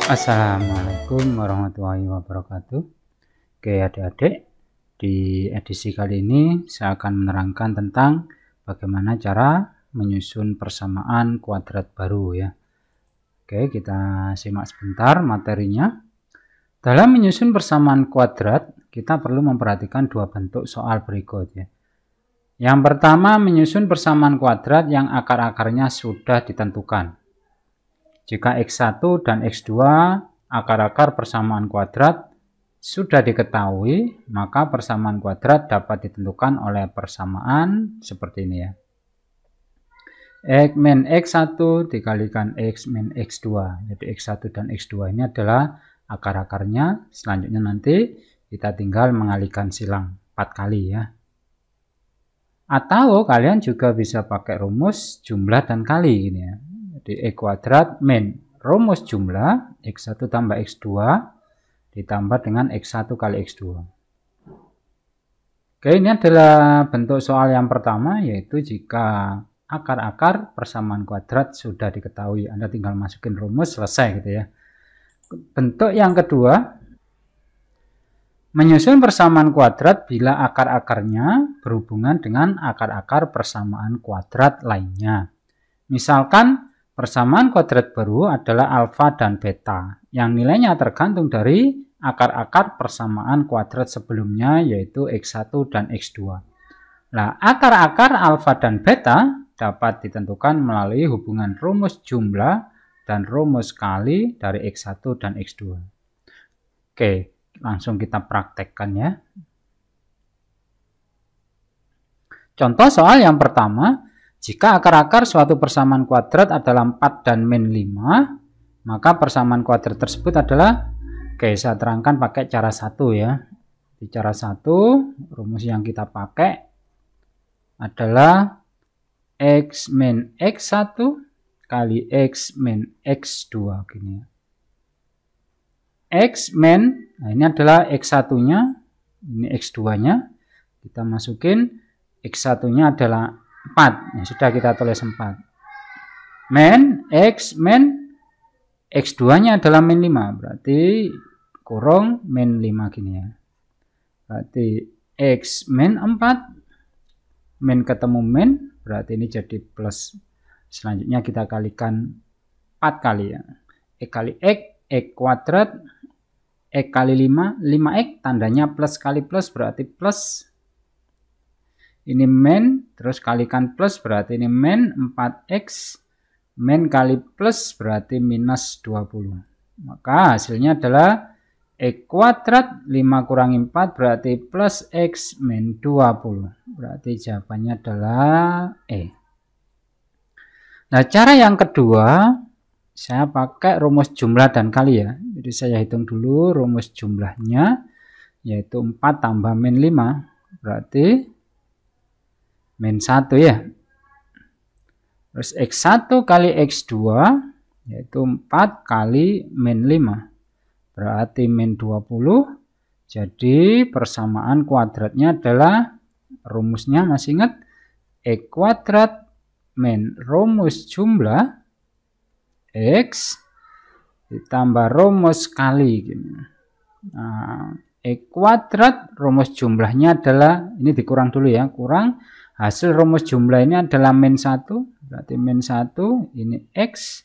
Assalamualaikum warahmatullahi wabarakatuh. Oke adik-adik, di edisi kali ini saya akan menerangkan tentang bagaimana cara menyusun persamaan kuadrat baru ya. Oke, kita simak sebentar materinya. Dalam menyusun persamaan kuadrat, kita perlu memperhatikan dua bentuk soal berikut ya. Yang pertama, menyusun persamaan kuadrat yang akar-akarnya sudah ditentukan. Jika X1 dan X2 akar-akar persamaan kuadrat sudah diketahui, maka persamaan kuadrat dapat ditentukan oleh persamaan seperti ini ya. X min X1 dikalikan X min X2. Jadi X1 dan X2 ini adalah akar-akarnya. Selanjutnya nanti kita tinggal mengalihkan silang 4 kali ya. Atau kalian juga bisa pakai rumus jumlah dan kali gini ya. Jadi X kuadrat min rumus jumlah X1 tambah X2 ditambah dengan X1 kali X2. Oke, ini adalah bentuk soal yang pertama, yaitu jika akar-akar persamaan kuadrat sudah diketahui. Anda tinggal masukin rumus, selesai gitu ya. Bentuk yang kedua, menyusun persamaan kuadrat bila akar-akarnya berhubungan dengan akar-akar persamaan kuadrat lainnya. Misalkan persamaan kuadrat baru adalah alfa dan beta, yang nilainya tergantung dari akar-akar persamaan kuadrat sebelumnya, yaitu X1 dan X2. Nah, akar-akar alfa dan beta dapat ditentukan melalui hubungan rumus jumlah dan rumus kali dari X1 dan X2. Oke, langsung kita praktekkan ya. Contoh soal yang pertama. Jika akar-akar suatu persamaan kuadrat adalah 4 dan min 5, maka persamaan kuadrat tersebut adalah, oke, saya terangkan pakai cara 1 ya. Di cara 1, rumus yang kita pakai adalah X min X1 kali X min X2 gini ya. X min, nah ini adalah X1-nya, ini X2-nya. Kita masukin X1-nya adalah 4, ya, sudah kita tulis 4. Min X min X2 nya adalah min 5, berarti kurung min 5 gini ya. Berarti X min 4, min ketemu min, berarti ini jadi plus. Selanjutnya kita kalikan 4 kali ya. X kali X kuadrat, X kali 5, 5X tandanya plus kali plus, berarti plus. Ini min, terus kalikan plus, berarti ini min 4X, min kali plus, berarti minus 20. Maka hasilnya adalah X kuadrat 5 kurangi 4, berarti plus X min 20. Berarti jawabannya adalah E. Nah, cara yang kedua, saya pakai rumus jumlah dan kali ya. Jadi saya hitung dulu rumus jumlahnya, yaitu 4 tambah min 5, berarti min 1 ya. Terus X1 kali X2 yaitu 4 kali min 5. Berarti min 20. Jadi persamaan kuadratnya adalah, rumusnya masih ingat, X kuadrat min rumus jumlah X ditambah rumus kali gini. Nah, X kuadrat rumus jumlahnya adalah, ini dikurang dulu ya, kurang. Hasil rumus jumlah ini adalah min 1, berarti min 1, ini X,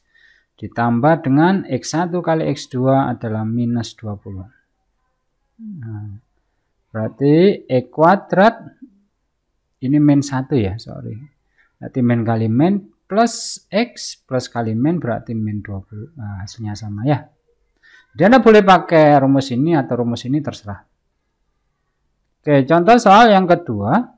ditambah dengan X1 kali X2 adalah minus 20. Nah, berarti X kuadrat, ini min 1 ya, sorry. Berarti min kali min plus X plus kali min berarti min 20. Nah, hasilnya sama ya. Jadi Anda boleh pakai rumus ini atau rumus ini, terserah. Oke, contoh soal yang kedua.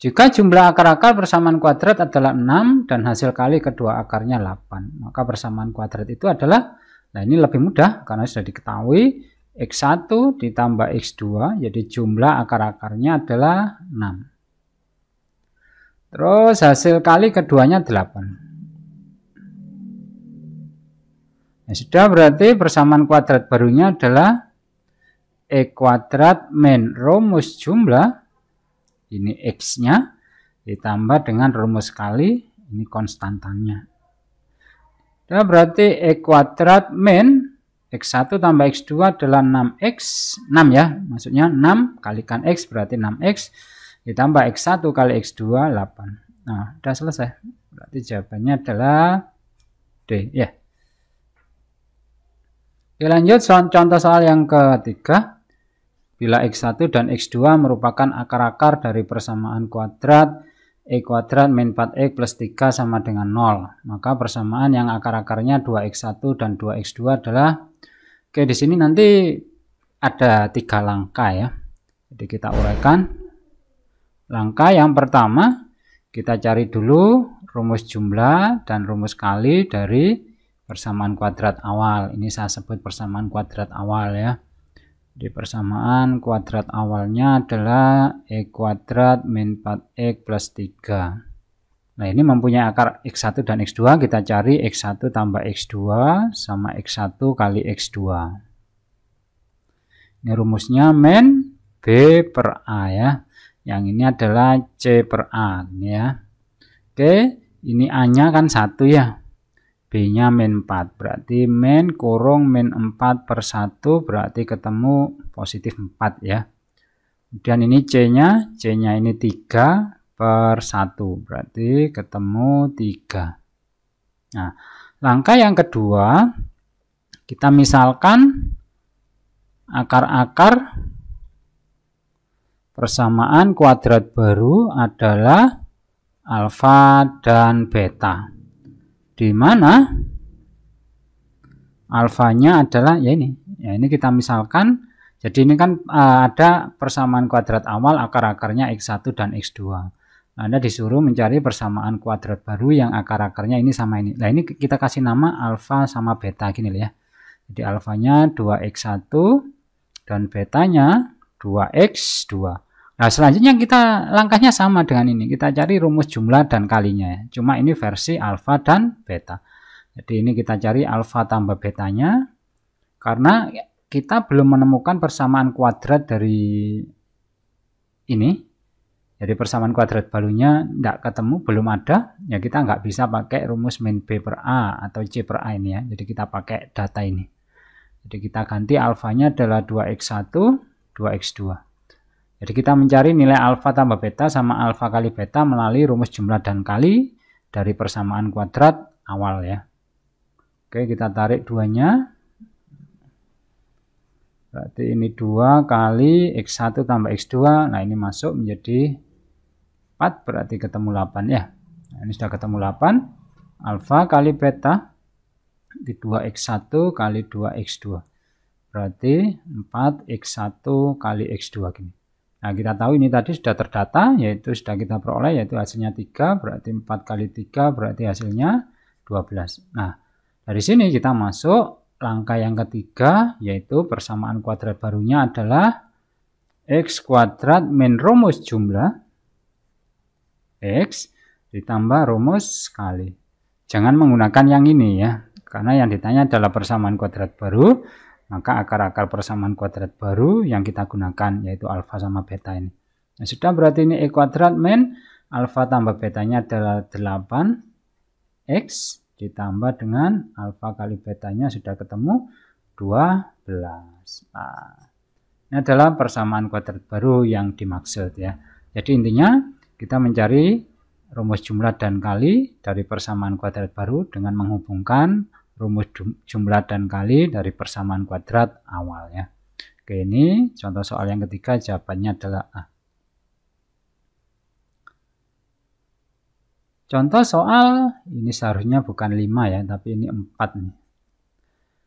Jika jumlah akar-akar persamaan kuadrat adalah 6 dan hasil kali kedua akarnya 8, maka persamaan kuadrat itu adalah, nah ini lebih mudah karena sudah diketahui, X1 ditambah X2, jadi jumlah akar-akarnya adalah 6. Terus hasil kali keduanya 8. Nah, sudah, berarti persamaan kuadrat barunya adalah X kuadrat min rumus jumlah, ini X-nya, ditambah dengan rumus kali, ini konstantannya. Nah, berarti E kuadrat min X1 tambah X2 adalah 6X. 6 ya, maksudnya 6 kalikan X berarti 6X. Ditambah X1 kali X2, 8. Nah, udah selesai. Berarti jawabannya adalah D ya. Oke, lanjut contoh soal yang ketiga. Bila X1 dan X2 merupakan akar-akar dari persamaan kuadrat E kuadrat min 4X plus 3 sama dengan 0. Maka persamaan yang akar-akarnya 2X1 dan 2X2 adalah, oke, di sini nanti ada 3 langkah ya. Jadi kita uraikan. Langkah yang pertama, kita cari dulu rumus jumlah dan rumus kali dari persamaan kuadrat awal. Ini saya sebut persamaan kuadrat awal ya. Di persamaan kuadrat awalnya adalah E kuadrat min 4X plus 3. Nah, ini mempunyai akar X1 dan X2. Kita cari X1 tambah X2 sama X1 kali X2. Ini rumusnya min B per A ya. Yang ini adalah C per A ya. Oke, ini A-nya kan 1 ya. B-nya min 4, berarti min kurung min 4 per 1, berarti ketemu positif 4 ya. Kemudian ini C-nya ini 3 per 1, berarti ketemu 3. Nah, langkah yang kedua, kita misalkan akar-akar persamaan kuadrat baru adalah alfa dan beta. Di mana alfanya adalah ya ini. Ya, ini kita misalkan, jadi ini kan ada persamaan kuadrat awal akar-akarnya X1 dan X2. Anda disuruh mencari persamaan kuadrat baru yang akar-akarnya ini sama ini. Nah, ini kita kasih nama alfa sama beta gini ya. Jadi alfanya 2X1 dan betanya 2X2. Nah, selanjutnya kita langkahnya sama dengan ini. Kita cari rumus jumlah dan kalinya ya. Cuma ini versi alfa dan beta. Jadi ini kita cari alfa tambah betanya. Karena kita belum menemukan persamaan kuadrat dari ini. Jadi persamaan kuadrat barunya tidak ketemu, belum ada. Ya kita nggak bisa pakai rumus min B per A atau C per A ini ya. Jadi kita pakai data ini. Jadi kita ganti alfanya adalah 2X1, 2X2. Jadi kita mencari nilai alfa tambah beta sama alfa kali beta melalui rumus jumlah dan kali dari persamaan kuadrat awal ya. Oke, kita tarik duanya. Berarti ini 2 kali X1 tambah X2. Nah, ini masuk menjadi 4, berarti ketemu 8 ya. Nah, ini sudah ketemu 8. Alfa kali beta di 2X1 kali 2X2. Berarti 4X1 kali X2 gini. Nah, kita tahu ini tadi sudah terdata, yaitu sudah kita peroleh, yaitu hasilnya 3, berarti 4 kali 3, berarti hasilnya 12. Nah, dari sini kita masuk langkah yang ketiga, yaitu persamaan kuadrat barunya adalah X kuadrat min rumus jumlah X ditambah rumus kali. Jangan menggunakan yang ini ya, karena yang ditanya adalah persamaan kuadrat baru. Maka akar-akar persamaan kuadrat baru yang kita gunakan yaitu alfa sama beta ini. Nah, sudah berarti ini E kuadrat min alfa tambah betanya adalah 8X ditambah dengan alfa kali betanya sudah ketemu 12. Nah, ini adalah persamaan kuadrat baru yang dimaksud ya. Jadi intinya kita mencari rumus jumlah dan kali dari persamaan kuadrat baru dengan menghubungkan rumus jumlah dan kali dari persamaan kuadrat awal ya. Oke, ini contoh soal yang ketiga, jawabannya adalah A. Contoh soal ini seharusnya bukan 5 ya, tapi ini 4 nih.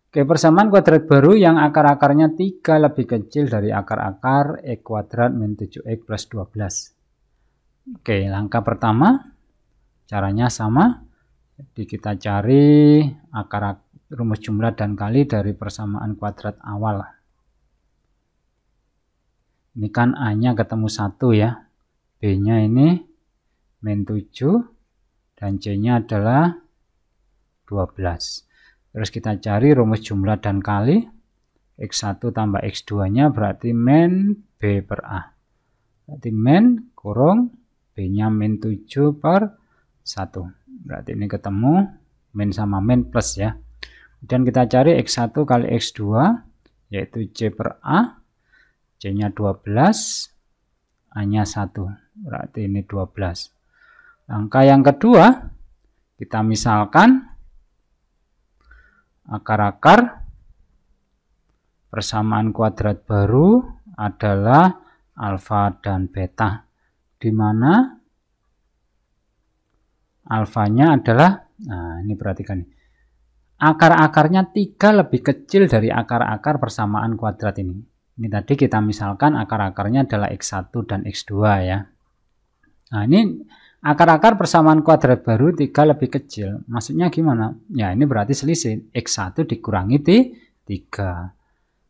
Oke, persamaan kuadrat baru yang akar-akarnya 3 lebih kecil dari akar-akar E kuadrat min 7X plus 12. Oke, langkah pertama caranya sama. Jadi kita cari akar rumus jumlah dan kali dari persamaan kuadrat awal. Ini kan A-nya ketemu 1 ya. B-nya ini min 7 dan C-nya adalah 12. Terus kita cari rumus jumlah dan kali. X1 tambah X2-nya berarti min B per A. Berarti min kurung B-nya min 7 per 1. Berarti ini ketemu min sama min plus ya. Kemudian kita cari X1 kali X2 yaitu C per A, C nya 12, A nya 1, berarti ini 12. Langkah yang kedua, kita misalkan akar-akar persamaan kuadrat baru adalah alfa dan beta, di mana alfanya adalah, nah ini perhatikan, akar-akarnya 3 lebih kecil dari akar-akar persamaan kuadrat ini. Ini tadi kita misalkan akar-akarnya adalah X1 dan X2 ya. Nah ini akar-akar persamaan kuadrat baru 3 lebih kecil. Maksudnya gimana? Ya ini berarti selisih X1 dikurangi 3.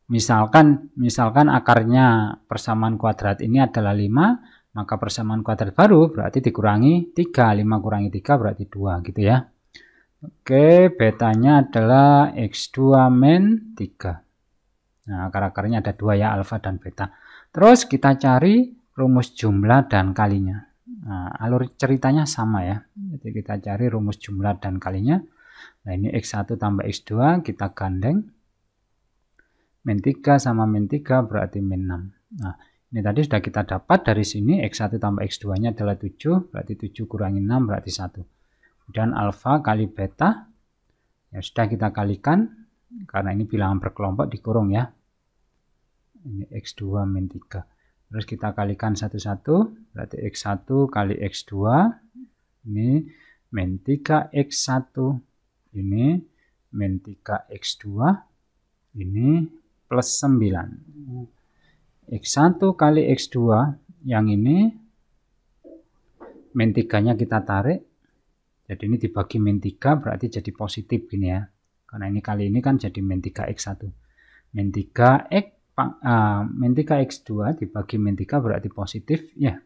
Misalkan akarnya persamaan kuadrat ini adalah 5, maka persamaan kuadrat baru berarti dikurangi 3. 5 kurangi 3 berarti 2 gitu ya. Oke, betanya adalah X2 min 3. Nah, akar-akarnya ada 2 ya, alfa dan beta. Terus kita cari rumus jumlah dan kalinya. Nah, alur ceritanya sama ya. Jadi kita cari rumus jumlah dan kalinya. Nah, ini X1 tambah X2 kita gandeng. Min 3 sama min 3 berarti min 6. Nah, ini tadi sudah kita dapat dari sini X1 tambah X2 nya adalah 7, berarti 7 kurangi 6 berarti 1. Kemudian alfa kali beta, ya sudah kita kalikan, karena ini bilangan berkelompok dikurung ya. Ini X2 min 3. Terus kita kalikan satu-satu, berarti X1 kali X2, ini min 3X1, ini min 3X2, ini plus 9. X1 kali X2, yang ini min 3-nya kita tarik, jadi ini dibagi min 3 berarti jadi positif gini ya. Karena ini kali ini kan jadi min 3X1. Min 3X2 dibagi min 3 berarti positif ya.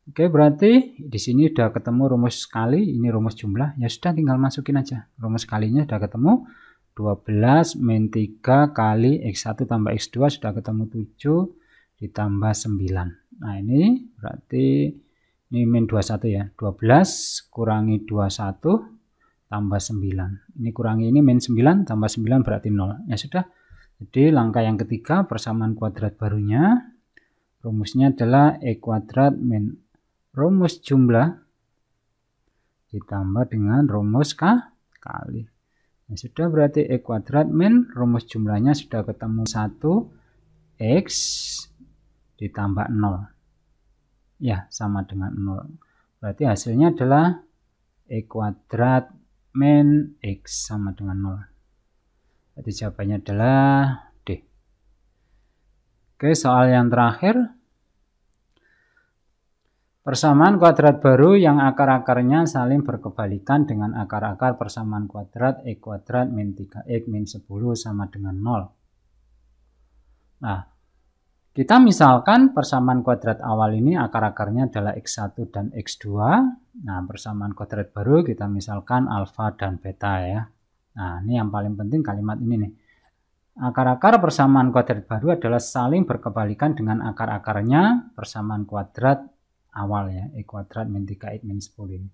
Oke, berarti di sini sudah ketemu rumus kali, ini rumus jumlah. Ya sudah tinggal masukin aja. Rumus kalinya sudah ketemu. 12 min 3 kali X1 tambah X2 sudah ketemu 7 ditambah 9. Nah, ini berarti ini min 21 ya. 12 kurangi 21 tambah 9. Ini kurangi ini min 9 tambah 9 berarti 0. Ya sudah. Jadi langkah yang ketiga persamaan kuadrat barunya rumusnya adalah E kuadrat min rumus jumlah ditambah dengan rumus kali. Ya sudah, berarti E kuadrat min rumus jumlahnya sudah ketemu 1X ditambah 0. Ya, sama dengan 0. Berarti hasilnya adalah E kuadrat min X sama dengan 0. Jadi jawabannya adalah D. Oke, soal yang terakhir. Persamaan kuadrat baru yang akar-akarnya saling berkebalikan dengan akar-akar persamaan kuadrat E kuadrat min 3X min 10 sama dengan 0. Nah, kita misalkan persamaan kuadrat awal ini akar-akarnya adalah X1 dan X2. Nah, persamaan kuadrat baru kita misalkan alfa dan beta ya. Nah, ini yang paling penting kalimat ini nih. Akar-akar persamaan kuadrat baru adalah saling berkebalikan dengan akar-akarnya persamaan kuadrat awal ya, E kuadrat min 3X min 10 ini.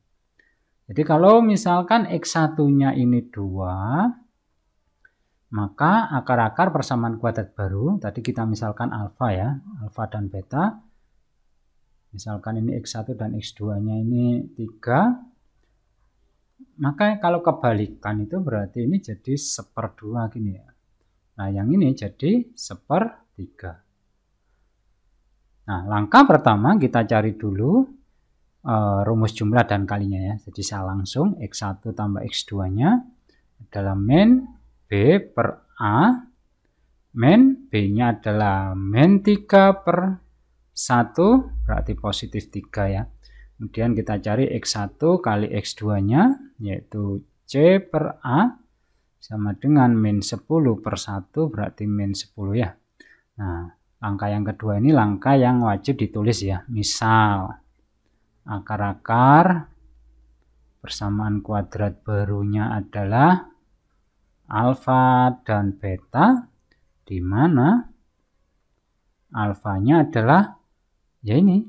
Jadi kalau misalkan X1-nya ini 2, maka akar-akar persamaan kuadrat baru, tadi kita misalkan alfa ya, alfa dan beta. Misalkan ini X1 dan X2-nya ini 3. Maka kalau kebalikan itu berarti ini jadi 1/2 gini ya. Nah, yang ini jadi 1/3. Nah, langkah pertama kita cari dulu rumus jumlah dan kalinya ya. Jadi saya langsung X1 tambah X2-nya adalah min B per A. Min B-nya adalah min 3/1, berarti positif 3 ya. Kemudian kita cari X1 kali X2-nya, yaitu C per A, sama dengan min 10/1, berarti min 10 ya. Nah, langkah yang kedua ini langkah yang wajib ditulis ya. Misal, akar-akar persamaan kuadrat barunya adalah alfa dan beta, di mana alfanya adalah ya ini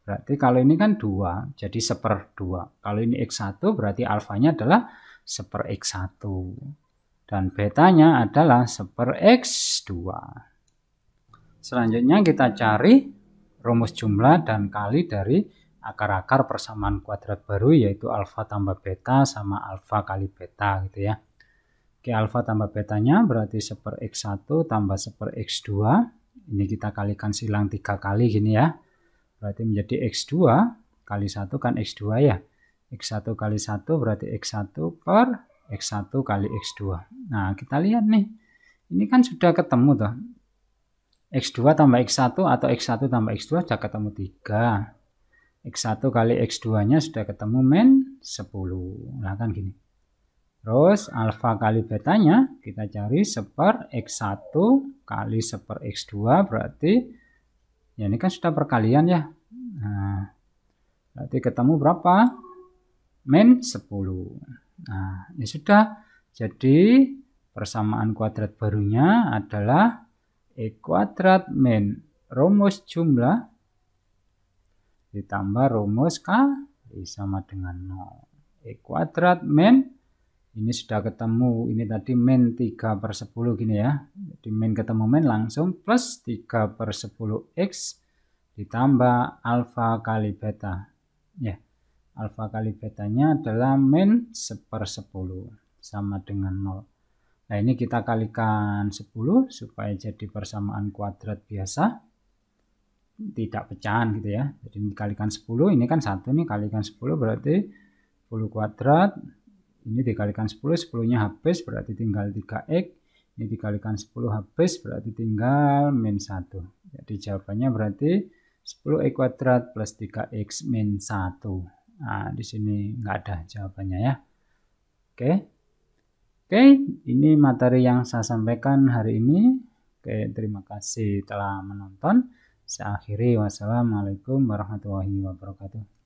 Berarti kalau ini kan 2, jadi 1/2. Kalau ini X1 berarti alfanya adalah 1/X1. Dan betanya adalah 1/X2. Selanjutnya kita cari rumus jumlah dan kali dari akar-akar persamaan kuadrat baru, yaitu alfa tambah beta sama alfa kali beta gitu ya. Oke, alfa tambah betanya berarti 1/X1 tambah 1/X2. Ini kita kalikan silang 3 kali gini ya. Berarti menjadi X2 kali 1 kan X2 ya. X1 kali 1 berarti X1 per X1 kali X2. Nah, kita lihat nih. Ini kan sudah ketemu tuh. X2 tambah X1 atau X1 tambah X2 sudah ketemu 3. X1 kali X2-nya sudah ketemu min 10. Nah, kan gini. Terus alfa kali betanya kita cari 1/X1 kali 1/X2 berarti ya ini kan sudah perkalian ya. Nah, berarti ketemu berapa? Min 10. Nah, ini sudah. Jadi persamaan kuadrat barunya adalah E kuadrat min rumus jumlah ditambah rumus kali sama dengan 0. E kuadrat min, ini sudah ketemu, ini tadi min 3/10 gini ya. Jadi min ketemu min langsung plus 3/10x ditambah alfa kali beta. Ya, alfa kali betanya adalah min 1/10 sama dengan 0. Nah, ini kita kalikan 10 supaya jadi persamaan kuadrat biasa. Tidak pecahan gitu ya. Jadi ini dikalikan 10, ini kan 1 nih, kalikan 10 berarti 10 kuadrat. Ini dikalikan 10, 10-nya habis berarti tinggal 3x. Ini dikalikan 10 habis berarti tinggal min 1. Jadi jawabannya berarti 10x kuadrat plus 3x min 1. Nah, di sini nggak ada jawabannya ya. Oke. Oke, ini materi yang saya sampaikan hari ini. Oke, terima kasih telah menonton. Saya akhiri, wassalamualaikum warahmatullahi wabarakatuh.